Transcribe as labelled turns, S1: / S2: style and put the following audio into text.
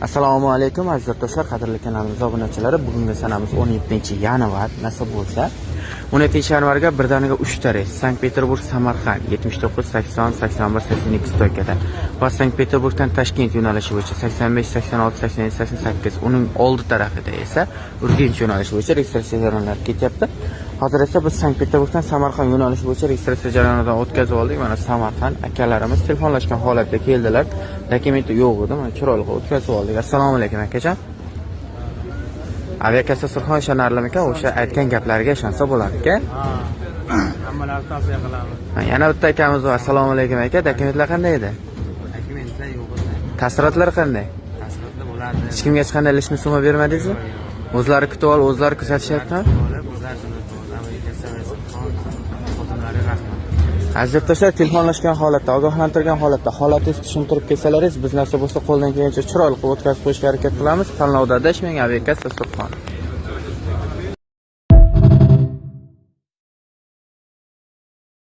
S1: Assalomu alaykum aziz do'stlar, qadrli kanalimiz obunachilari. Bugungi sanamiz 17-yanvar nasib bo'lsa. 17-yanvarga birdaniga 3 ta reys Sankt-Peterburg Samarqand 79 80 81 82 to'kada va Sankt-Peterburgdan Toshkent yo'nalishi bo'yicha 85 86 87 88. Uning oldi tarafida esa Urganch yo'nalishi bo'yicha registratsiya jarayonlari ketyapti. Hozir esa biz Sankt-Peterburgdan Samarqand yo'nalishi bo'yicha registratsiya jarayonidan o'tkazib oldik. Mana Samarqand akalarimiz telefonlashgan holatda keldilar. Dokumenti yo'q edi, mana chiroyli o'tkazib oldik. Assalomu alaykum akajon. Aviakassa Surxon ishonarlimi ekan? O'sha aytgan gaplariga ishonsa bo'lar-ku.
S2: Hammalarni tavsiya qilamiz.
S1: Yana bitta akamiz bor. Assalomu alaykum aka. Dokumentlar qanday edi?
S2: Dokumentlar yo'q edi.
S1: Taassurotlar qanday?
S2: Tasdiqlar bo'ladi.
S1: Hech kimga hech qanday ilishni summa bermadingizmi? O'zlari kutib olib, o'zlari kuzatishyapti. Aziz do'stlar, telefonlashgan holatda, ogohlantirgan holatda, holatingizni tushuntirib kelsalaringiz, biz narsa bo'lsa qo'ldan kelgancha chiroyli qilib o'tkazib qo'yishga harakat qilamiz. Tanlovda adashmang, Aviakassa Surxon.